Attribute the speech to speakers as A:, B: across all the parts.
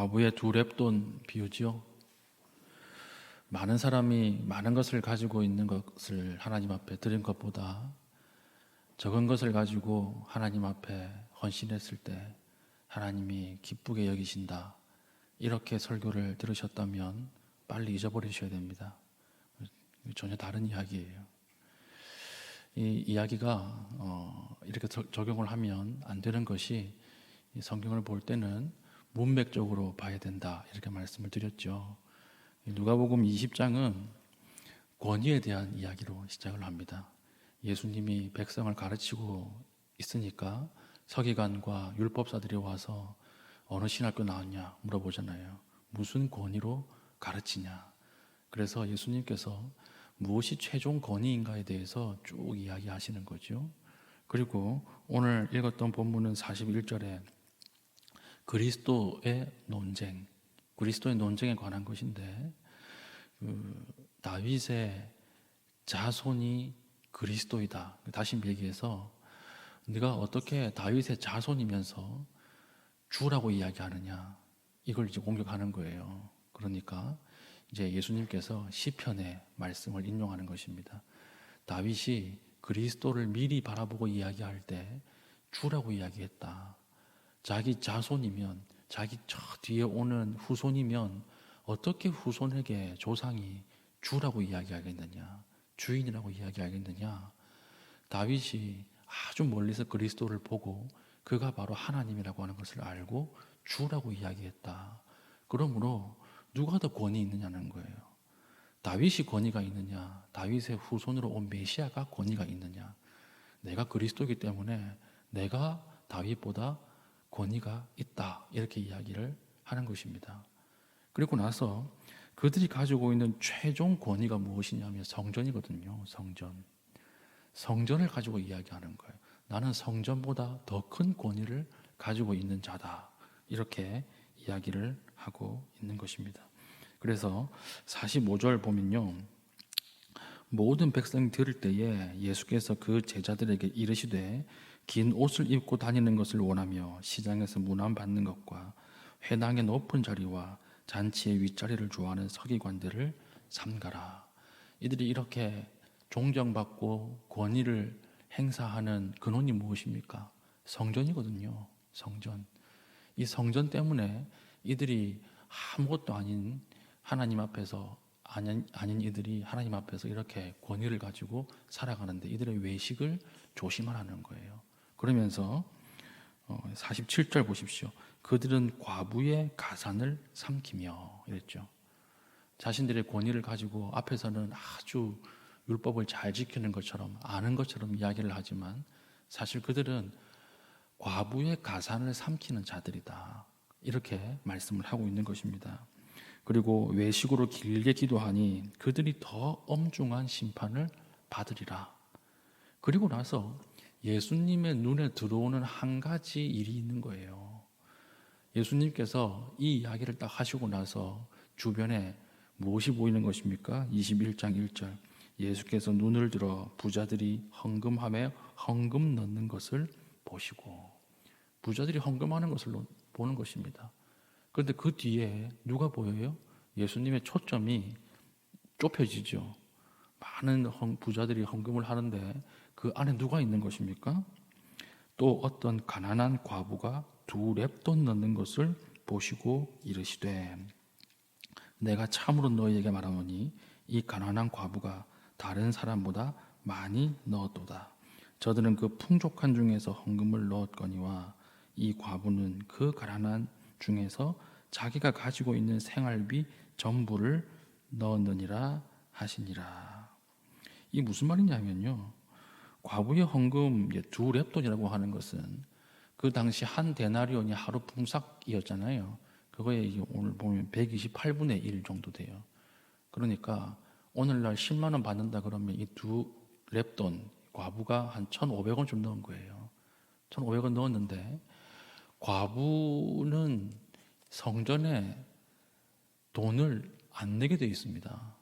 A: 과부의 두 렙돈 비유지요. 많은 사람이 많은 것을 가지고 있는 것을 하나님 앞에 드린 것보다 적은 것을 가지고 하나님 앞에 헌신했을 때 하나님이 기쁘게 여기신다. 이렇게 설교를 들으셨다면 빨리 잊어버리셔야 됩니다. 전혀 다른 이야기예요. 이 이야기가 이렇게 적용을 하면 안 되는 것이 성경을 볼 때는 문맥적으로 봐야 된다. 이렇게 말씀을 드렸죠. 누가복음 20장은 권위에 대한 이야기로 시작을 합니다. 예수님이 백성을 가르치고 있으니까 서기관과 율법사들이 와서 어느 신학교 나왔냐 물어보잖아요. 무슨 권위로 가르치냐. 그래서 예수님께서 무엇이 최종 권위인가에 대해서 쭉 이야기하시는 거죠. 그리고 오늘 읽었던 본문은 41절에 그리스도의 논쟁에 관한 것인데 다윗의 자손이 그리스도이다. 다시 얘기해서 네가 어떻게 다윗의 자손이면서 주라고 이야기하느냐, 이걸 이제 공격하는 거예요. 그러니까 이제 예수님께서 시편의 말씀을 인용하는 것입니다. 다윗이 그리스도를 미리 바라보고 이야기할 때 주라고 이야기했다. 자기 자손이면, 자기 저 뒤에 오는 후손이면 어떻게 후손에게 조상이 주라고 이야기하겠느냐, 주인이라고 이야기하겠느냐. 다윗이 아주 멀리서 그리스도를 보고 그가 바로 하나님이라고 하는 것을 알고 주라고 이야기했다. 그러므로 누가 더 권위 있느냐는 거예요. 다윗이 권위가 있느냐, 다윗의 후손으로 온 메시아가 권위가 있느냐. 내가 그리스도이기 때문에 내가 다윗보다 권위가 있다. 이렇게 이야기를 하는 것입니다. 그리고 나서 그들이 가지고 있는 최종 권위가 무엇이냐면 성전이거든요. 성전을 가지고 이야기하는 거예요. 나는 성전보다 더 큰 권위를 가지고 있는 자다. 이렇게 이야기를 하고 있는 것입니다. 그래서 45절 보면요. 모든 백성이 들을 때에 예수께서 그 제자들에게 이르시되 긴 옷을 입고 다니는 것을 원하며 시장에서 문안받는 것과 회당의 높은 자리와 잔치의 윗자리를 좋아하는 서기관들을 삼가라. 이들이 이렇게 존경받고 권위를 행사하는 근원이 무엇입니까? 성전이거든요. 성전. 이 성전 때문에 이들이 아무것도 아닌 하나님 앞에서 아닌 이들이 하나님 앞에서 이렇게 권위를 가지고 살아가는데 이들의 외식을 조심하라는 거예요. 그러면서 47절 보십시오. 그들은 과부의 가산을 삼키며 이랬죠. 자신들의 권위를 가지고 앞에서는 아주 율법을 잘 지키는 것처럼 아는 것처럼 이야기를 하지만 사실 그들은 과부의 가산을 삼키는 자들이다. 이렇게 말씀을 하고 있는 것입니다. 그리고 외식으로 길게 기도하니 그들이 더 엄중한 심판을 받으리라. 그리고 나서 예수님의 눈에 들어오는 한 가지 일이 있는 거예요. 예수님께서 이 이야기를 딱 하시고 나서 주변에 무엇이 보이는 것입니까? 21장 1절. 예수께서 눈을 들어 부자들이 헌금함에 헌금 넣는 것을 보시고, 부자들이 헌금하는 것을 보는 것입니다. 그런데 그 뒤에 누가 보여요? 예수님의 초점이 좁혀지죠. 많은 부자들이 헌금을 하는데 그 안에 누가 있는 것입니까? 또 어떤 가난한 과부가 2렙돈 넣는 것을 보시고 이르시되 내가 참으로 너희에게 말하노니 이 가난한 과부가 다른 사람보다 많이 넣었도다. 저들은 그 풍족한 중에서 헌금을 넣었거니와 이 과부는 그 가난한 중에서 자기가 가지고 있는 생활비 전부를 넣었느니라 하시니라. 이 무슨 말이냐면요, 과부의 헌금 2렙돈이라고 하는 것은 그 당시 한 데나리온이 하루 품삯이었잖아요. 그거에 오늘 보면 128분의 1 정도 돼요. 그러니까 오늘날 10만 원 받는다 그러면 이 2렙돈, 과부가 한 1,500원 좀 넣은 거예요. 1,500원 넣었는데 과부는 성전에 돈을 안 내게 되어 있습니다.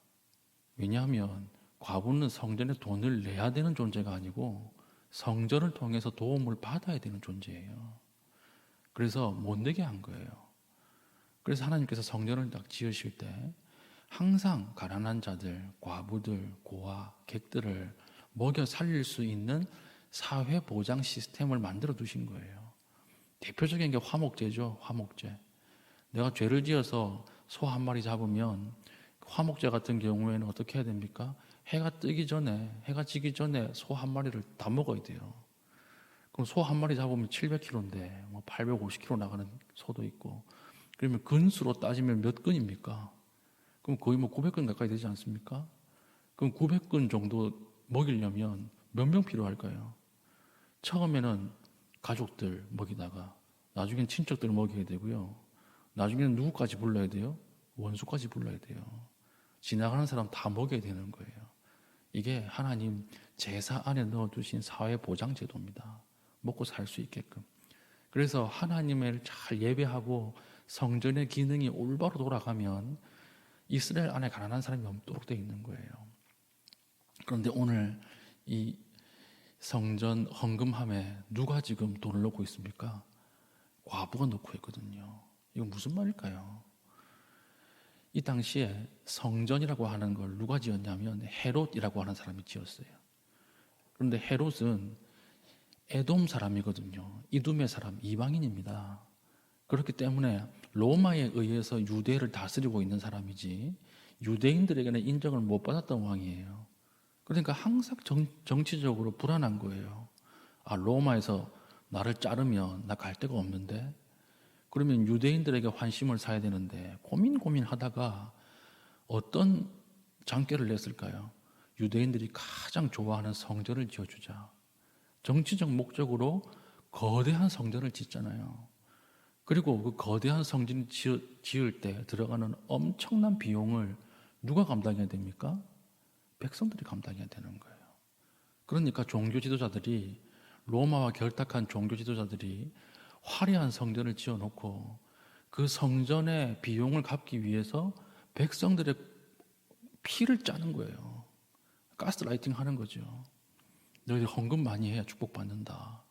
A: 왜냐하면 과부는 성전에 돈을 내야 되는 존재가 아니고 성전을 통해서 도움을 받아야 되는 존재예요. 그래서 못 내게 한 거예요. 그래서 하나님께서 성전을 딱 지으실 때 항상 가난한 자들, 과부들, 고아, 객들을 먹여 살릴 수 있는 사회 보장 시스템을 만들어 두신 거예요. 대표적인 게 화목제죠. 화목제. 내가 죄를 지어서 소 한 마리 잡으면 화목제 같은 경우에는 어떻게 해야 됩니까? 해가 지기 전에 소 한 마리를 다 먹어야 돼요. 그럼 소 한 마리 잡으면 700kg인데 뭐 850kg 나가는 소도 있고, 그러면 근수로 따지면 몇 근입니까? 그럼 거의 뭐 900근 가까이 되지 않습니까? 그럼 900근 정도 먹이려면 몇 명 필요할까요? 처음에는 가족들 먹이다가 나중엔 친척들 먹여야 되고요. 나중에는 누구까지 불러야 돼요? 원수까지 불러야 돼요. 지나가는 사람 다 먹여야 되는 거예요. 이게 하나님 제사 안에 넣어두신 사회보장제도입니다. 먹고 살 수 있게끔. 그래서 하나님을 잘 예배하고 성전의 기능이 올바로 돌아가면 이스라엘 안에 가난한 사람이 없도록 되어 있는 거예요. 그런데 오늘 이 성전 헌금함에 누가 지금 돈을 넣고 있습니까? 과부가 넣고 있거든요. 이건 무슨 말일까요? 이 당시에 성전이라고 하는 걸 누가 지었냐면 헤롯이라고 하는 사람이 지었어요. 그런데 헤롯은 에돔 사람이거든요. 이두메 사람, 이방인입니다. 그렇기 때문에 로마에 의해서 유대를 다스리고 있는 사람이지 유대인들에게는 인정을 못 받았던 왕이에요. 그러니까 항상 정치적으로 불안한 거예요. 아, 로마에서 나를 자르면 나 갈 데가 없는데, 그러면 유대인들에게 환심을 사야 되는데 고민하다가 어떤 장깨를 냈을까요? 유대인들이 가장 좋아하는 성전을 지어주자. 정치적 목적으로 거대한 성전을 짓잖아요. 그리고 그 거대한 성전을 지을 때 들어가는 엄청난 비용을 누가 감당해야 됩니까? 백성들이 감당해야 되는 거예요. 그러니까 종교 지도자들이, 로마와 결탁한 종교 지도자들이 화려한 성전을 지어놓고 그 성전의 비용을 갚기 위해서 백성들의 피를 짜는 거예요. 가스라이팅 하는 거죠. 너희들 헌금 많이 해야 축복받는다.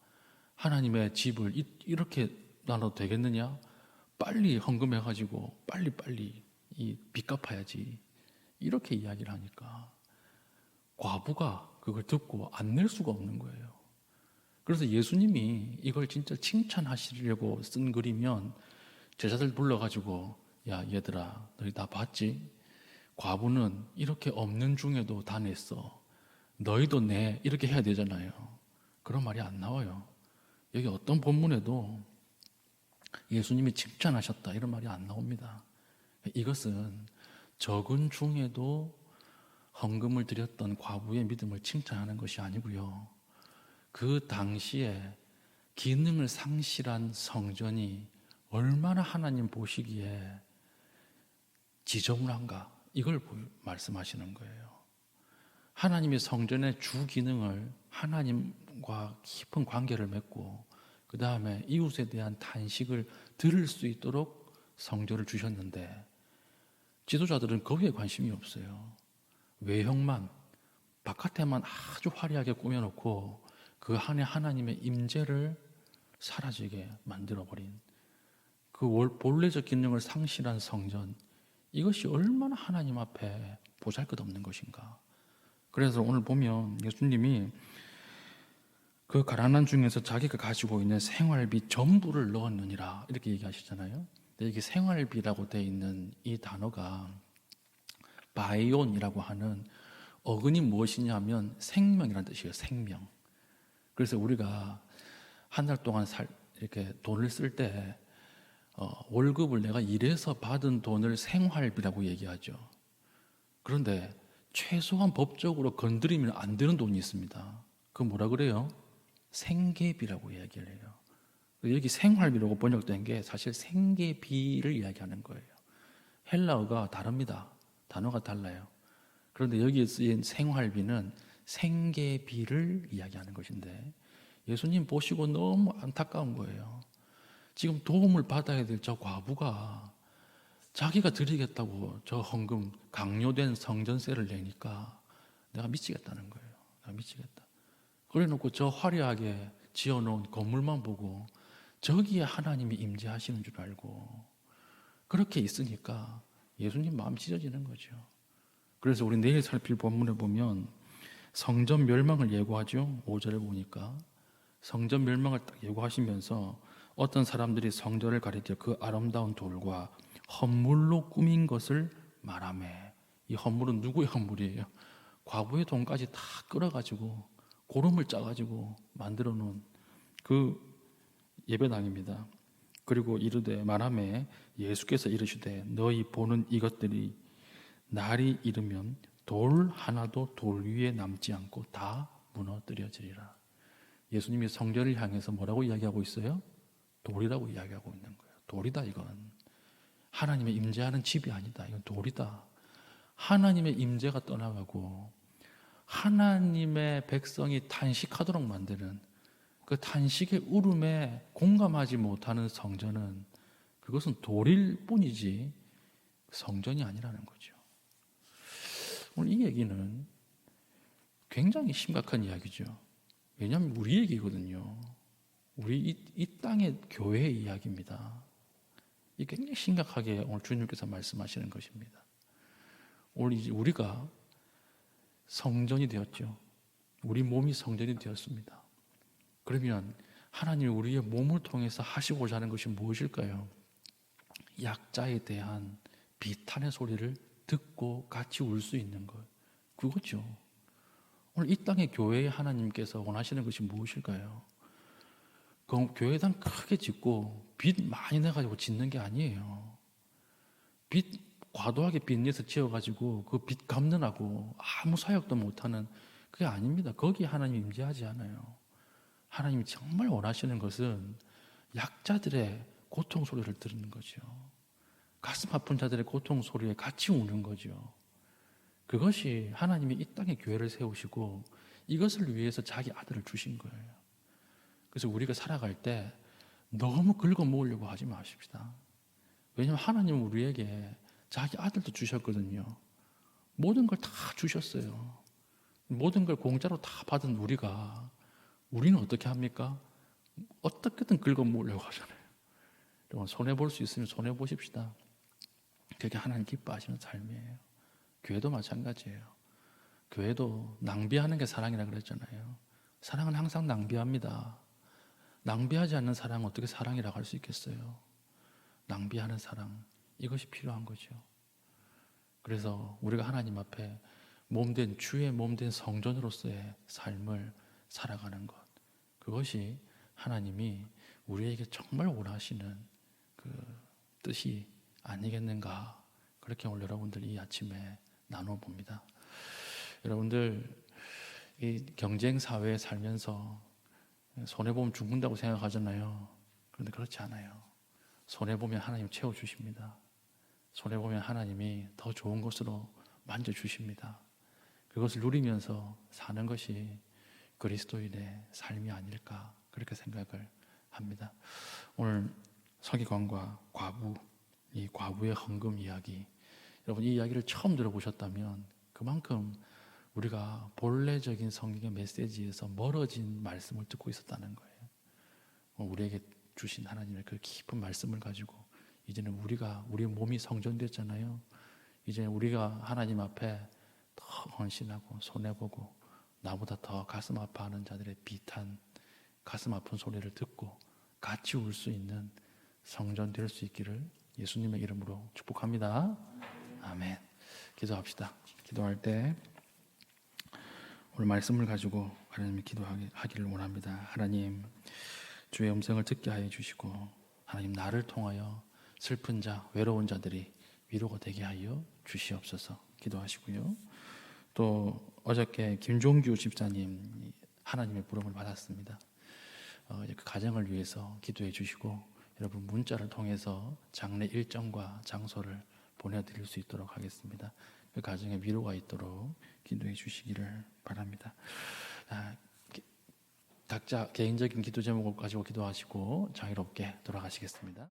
A: 하나님의 집을 이렇게 나눠도 되겠느냐? 빨리 헌금해가지고 빨리 이 빚 갚아야지. 이렇게 이야기를 하니까 과부가 그걸 듣고 안 낼 수가 없는 거예요. 그래서 예수님이 이걸 진짜 칭찬하시려고 쓴 글이면 제자들 불러가지고, 야 얘들아 너희 다 봤지? 과부는 이렇게 없는 중에도 다 냈어. 너희도 내. 이렇게 해야 되잖아요. 그런 말이 안 나와요. 여기 어떤 본문에도 예수님이 칭찬하셨다 이런 말이 안 나옵니다. 이것은 적은 중에도 헌금을 드렸던 과부의 믿음을 칭찬하는 것이 아니고요. 그 당시에 기능을 상실한 성전이 얼마나 하나님 보시기에 지저분한가, 이걸 말씀하시는 거예요. 하나님의 성전의 주 기능을 하나님과 깊은 관계를 맺고 그 다음에 이웃에 대한 탄식을 들을 수 있도록 성전을 주셨는데 지도자들은 거기에 관심이 없어요. 외형만, 바깥에만 아주 화려하게 꾸며놓고 그 안에 하나님의 임재를 사라지게 만들어버린 그 본래적 기능을 상실한 성전, 이것이 얼마나 하나님 앞에 보잘것없는 것인가. 그래서 오늘 보면 예수님이 그 가난한 중에서 자기가 가지고 있는 생활비 전부를 넣었느니라 이렇게 얘기하시잖아요. 근데 이게 생활비라고 되어 있는 이 단어가 바이온이라고 하는 어근이 무엇이냐면 생명이라는 뜻이에요. 생명. 그래서 우리가 한 달 동안 이렇게 돈을 쓸 때 월급을 내가 일해서 받은 돈을 생활비라고 얘기하죠. 그런데 최소한 법적으로 건드리면 안 되는 돈이 있습니다. 그 뭐라 그래요? 생계비라고 이야기를 해요. 여기 생활비라고 번역된 게 사실 생계비를 이야기하는 거예요. 헬라어가 다릅니다. 단어가 달라요. 그런데 여기에 쓰인 생활비는 생계비를 이야기하는 것인데 예수님 보시고 너무 안타까운 거예요. 지금 도움을 받아야 될 저 과부가 자기가 드리겠다고 저 헌금 강요된 성전세를 내니까 내가 미치겠다는 거예요. 내가 미치겠다. 그래 놓고 저 화려하게 지어놓은 건물만 보고 저기에 하나님이 임재하시는 줄 알고 그렇게 있으니까 예수님 마음 찢어지는 거죠. 그래서 우리 내일 살필 본문에 보면 성전 멸망을 예고하죠. 5절에 보니까 성전 멸망을 딱 예고하시면서 어떤 사람들이 성전을 가리켜 그 아름다운 돌과 헌물로 꾸민 것을 말하매. 이 헌물은 누구의 헌물이에요? 과부의 돈까지 다 끌어가지고 고름을 짜가지고 만들어 놓은 그 예배당입니다. 그리고 이르되 말하매 예수께서 이르시되 너희 보는 이것들이 날이 이르면 돌 하나도 돌 위에 남지 않고 다 무너뜨려지리라. 예수님이 성전을 향해서 뭐라고 이야기하고 있어요? 돌이라고 이야기하고 있는 거예요. 돌이다 이건. 하나님의 임재하는 집이 아니다. 이건 돌이다. 하나님의 임재가 떠나가고 하나님의 백성이 탄식하도록 만드는 그 탄식의 울음에 공감하지 못하는 성전은 그것은 돌일 뿐이지 성전이 아니라는 거죠. 오늘 이 얘기는 굉장히 심각한 이야기죠. 왜냐하면 우리 얘기거든요. 우리 이 땅의 교회의 이야기입니다. 이 굉장히 심각하게 오늘 주님께서 말씀하시는 것입니다. 오늘 이제 우리가 성전이 되었죠. 우리 몸이 성전이 되었습니다. 그러면 하나님이 우리의 몸을 통해서 하시고자 하는 것이 무엇일까요? 약자에 대한 비탄의 소리를 듣고 같이 울 수 있는 것. 그거죠. 오늘 이 땅의 교회에 하나님께서 원하시는 것이 무엇일까요? 그 교회당 크게 짓고 빚 많이 내가지고 짓는 게 아니에요. 빚 과도하게 빚 내서 지어가지고 그 빚 갚느라고 아무 사역도 못하는 그게 아닙니다. 거기에 하나님 임재하지 않아요. 하나님이 정말 원하시는 것은 약자들의 고통 소리를 들은 거죠. 가슴 아픈 자들의 고통 소리에 같이 우는 거죠. 그것이 하나님이 이 땅에 교회를 세우시고 이것을 위해서 자기 아들을 주신 거예요. 그래서 우리가 살아갈 때 너무 긁어 모으려고 하지 마십시다. 왜냐하면 하나님은 우리에게 자기 아들도 주셨거든요. 모든 걸 다 주셨어요. 모든 걸 공짜로 다 받은 우리는 어떻게 합니까? 어떻게든 긁어 모으려고 하잖아요. 여러분 손해볼 수 있으면 손해보십시다. 그게 하나님 기뻐하시는 삶이에요. 교회도 마찬가지예요. 교회도 낭비하는 게 사랑이라 그랬잖아요. 사랑은 항상 낭비합니다. 낭비하지 않는 사랑은 어떻게 사랑이라고 할 수 있겠어요? 낭비하는 사랑, 이것이 필요한 거죠. 그래서 우리가 하나님 앞에 몸된 주의 몸된 성전으로서의 삶을 살아가는 것, 그것이 하나님이 우리에게 정말 원하시는 그 뜻이 아니겠는가, 그렇게 오늘 여러분들 이 아침에 나눠봅니다. 여러분들 이 경쟁 사회에 살면서 손해보면 죽는다고 생각하잖아요. 그런데 그렇지 않아요. 손해보면 하나님 채워주십니다. 손해보면 하나님이 더 좋은 것으로 만져주십니다. 그것을 누리면서 사는 것이 그리스도인의 삶이 아닐까, 그렇게 생각을 합니다. 오늘 서기관과 과부, 이 과부의 헌금 이야기, 여러분 이 이야기를 처음 들어보셨다면 그만큼 우리가 본래적인 성경의 메시지에서 멀어진 말씀을 듣고 있었다는 거예요. 우리에게 주신 하나님의 그 깊은 말씀을 가지고 이제는 우리 몸이 성전됐잖아요. 이제 우리가 하나님 앞에 더 헌신하고 손해보고 나보다 더 가슴 아파하는 자들의 비탄, 가슴 아픈 소리를 듣고 같이 울 수 있는 성전 될 수 있기를 예수님의 이름으로 축복합니다. 아멘. 기도합시다. 기도할 때 오늘 말씀을 가지고 하나님이 기도하기를 원합니다. 하나님, 주의 음성을 듣게 하여 주시고 하나님 나를 통하여 슬픈 자, 외로운 자들이 위로가 되게 하여 주시옵소서 기도하시고요. 또 어저께 김종규 집사님 하나님의 부름을 받았습니다. 그 가정을 위해서 기도해 주시고 여러분 문자를 통해서 장례 일정과 장소를 보내드릴 수 있도록 하겠습니다. 그 가정에 위로가 있도록 기도해 주시기를 바랍니다. 각자 개인적인 기도 제목을 가지고 기도하시고 자유롭게 돌아가시겠습니다.